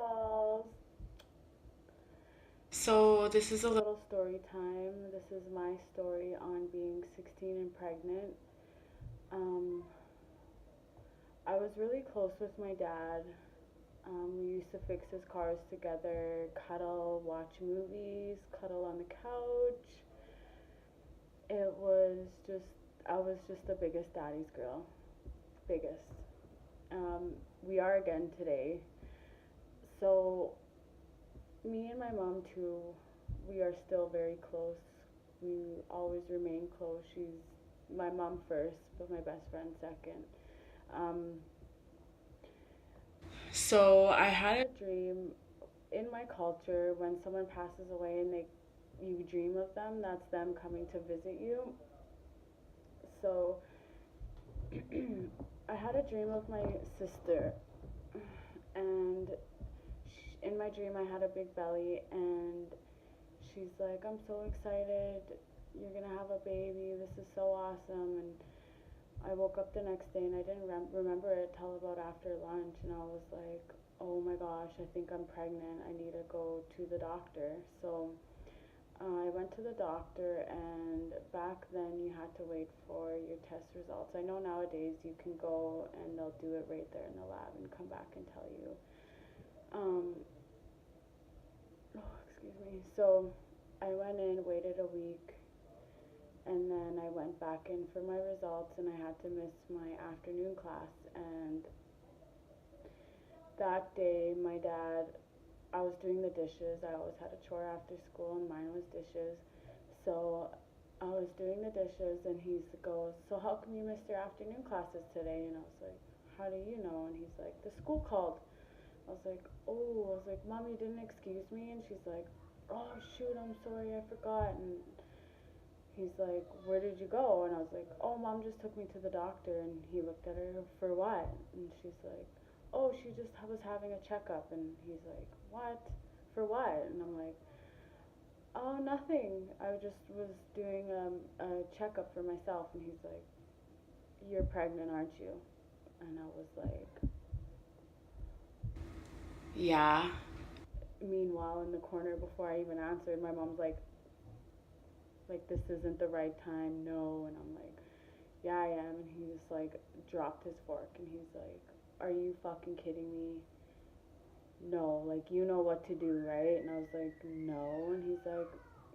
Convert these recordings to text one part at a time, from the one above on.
girls. So, this is a little story time. This is my story on being 16 and pregnant. Um, I was really close with my dad. We used to fix his cars together, cuddle, watch movies, cuddle on the couch. It was just, I was just the biggest daddy's girl. Biggest. Um, we are again today. So, me and my mom too, we are still very close. We always remain close. She's my mom first, but my best friend second. Um, so I had a dream in my culture when someone passes away and they you dream of them, that's them coming to visit you. So I had a dream of my sister, and in my dream I had a big belly, and she's like, I'm so excited. You're gonna have a baby. This is so awesome. And I woke up the next day and I didn't remember it till about after lunch. And I was like, oh my gosh, I think I'm pregnant. I need to go to the doctor. So I went to the doctor, and back then you had to wait for your test results. I know nowadays you can go and they'll do it right there in the lab and come back and tell you. Um, oh, excuse me. So I went in, waited a week, and then I went back in for my results, and I had to miss my afternoon class. And that day, my dad, I was doing the dishes. I always had a chore after school, and mine was dishes. So I was doing the dishes, and he goes, so how come you missed your afternoon classes today? And I was like, how do you know? And he's like, the school called. I was like, oh, I was like, Mom, you didn't excuse me? And she's like, oh, shoot, I'm sorry, I forgot. And he's like, where did you go? And I was like, oh, Mom just took me to the doctor. And he looked at her, for what? And she's like, oh, she just was having a checkup. And he's like, what? For what? And I'm like, oh, nothing. I just was doing a checkup for myself. And he's like, you're pregnant, aren't you? And I was like, yeah. Meanwhile, in the corner, before I even answered, my mom's like this isn't the right time, no. And I'm like, yeah, I am. And he just like dropped his fork, and he's like, are you fucking kidding me? No, like you know what to do, right? And I was like, no. And he's like,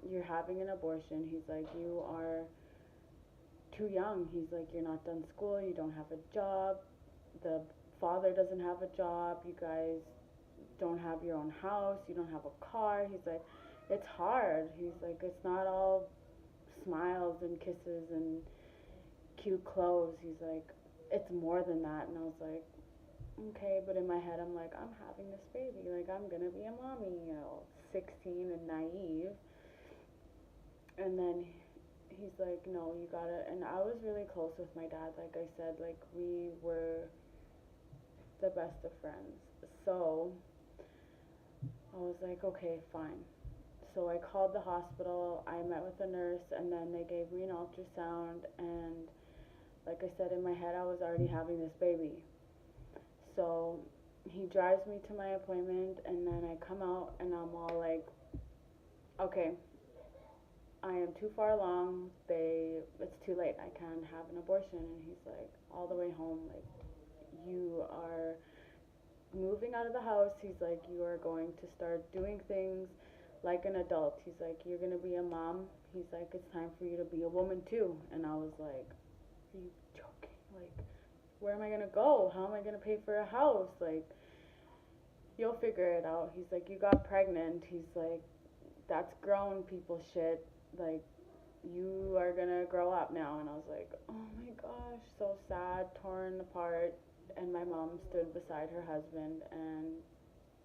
you're having an abortion. He's like, you are too young. He's like, you're not done school, you don't have a job, the father doesn't have a job, you guys don't have your own house, you don't have a car. He's like, it's hard. He's like, it's not all smiles and kisses and cute clothes. He's like, it's more than that. And I was like, okay, but in my head, I'm like, I'm having this baby. Like, I'm gonna be a mommy, 16 and naive. And then he's like, no, you gotta. And I was really close with my dad. Like I said, like, we were the best of friends. So I was like, okay, fine. So I called the hospital, I met with a nurse, and then they gave me an ultrasound. And like I said, in my head, I was already having this baby. So he drives me to my appointment, and then I come out, and I'm all like, okay, I am too far along. It's too late. I can't have an abortion. And he's like, all the way home, like, you are moving out of the house. He's like, you are going to start doing things like an adult. He's like, you're gonna be a mom. He's like, it's time for you to be a woman too. And I was like, are you joking? Like, where am I gonna go? How am I gonna pay for a house? Like, you'll figure it out. He's like, you got pregnant. He's like, that's grown people shit. Like, you are gonna grow up now. And I was like, oh my gosh, so sad, torn apart. And my mom stood beside her husband, and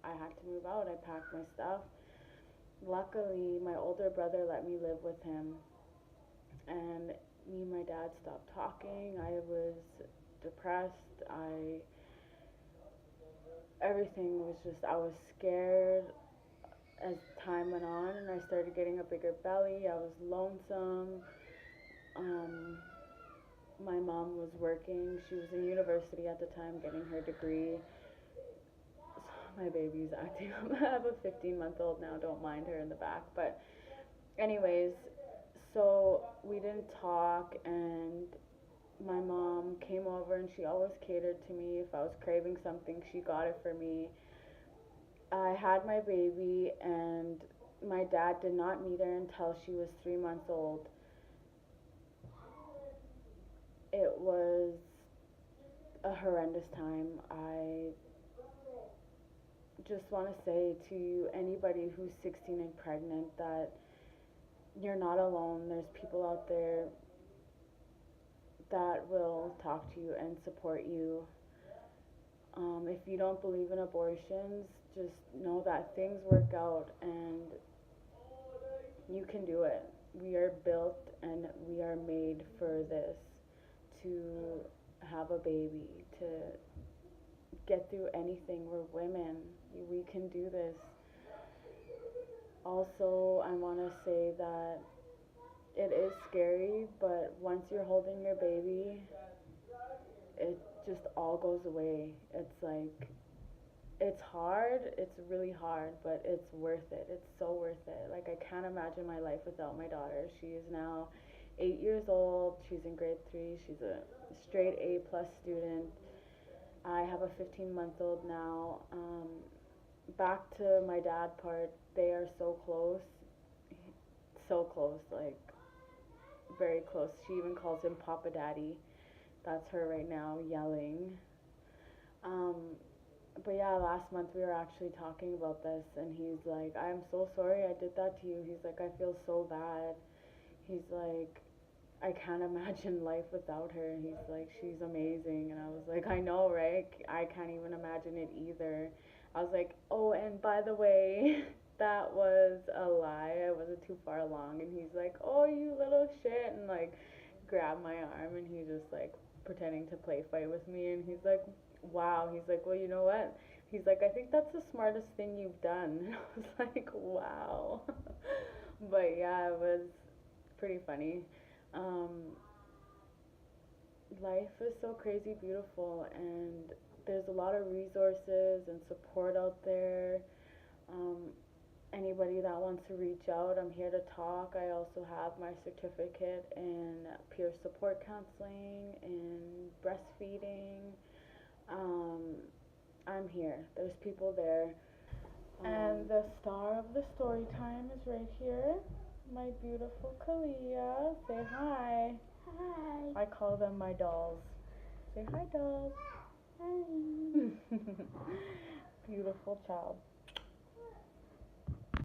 I had to move out. I packed my stuff. Luckily, my older brother let me live with him, and me and my dad stopped talking. I was depressed. Everything was just, I was scared as time went on, and I started getting a bigger belly. I was lonesome. Um, my mom was working. She was in university at the time getting her degree. My baby's acting up. I have a 15-month-old now, don't mind her in the back. But, anyways, so we didn't talk, and my mom came over and she always catered to me. If I was craving something, she got it for me. I had my baby, and my dad did not meet her until she was 3 months old. It was a horrendous time. I just want to say to anybody who's 16 and pregnant that you're not alone. There's people out there that will talk to you and support you. If you don't believe in abortions, just know that things work out and you can do it. We are built and we are made for this, to have a baby, to get through anything. We're women. We can do this. Also, I want to say that it is scary, but once you're holding your baby, it just all goes away. It's like, it's hard, it's really hard, but it's worth it. It's so worth it. Like, I can't imagine my life without my daughter. She is now 8 years old. She's in grade 3. She's a straight A plus student. I have a 15-month-old now. Back to my dad part, they are so close. So close, like, very close. She even calls him Papa Daddy. That's her right now yelling. Um, but yeah, last month we were actually talking about this, and he's like, I'm so sorry I did that to you. He's like, I feel so bad. He's like, I can't imagine life without her. He's like, she's amazing. And I was like, I know, right? I can't even imagine it either. I was like, oh, and by the way, that was a lie. I wasn't too far along. And he's like, oh, you little shit. And like, grabbed my arm, and he just like pretending to play fight with me. And he's like, wow. He's like, well, you know what? He's like, I think that's the smartest thing you've done. And I was like, wow. But yeah, it was pretty funny. Um, Life is so crazy beautiful, and there's a lot of resources and support out there. Um, Anybody that wants to reach out, I'm here to talk. I also have my certificate in peer support counseling and breastfeeding. Um, I'm here. There's people there. And the star of the story time is right here. My beautiful Kalia. Say hi. Hi. I call them my dolls. Say hi, dolls. Hi. Beautiful child.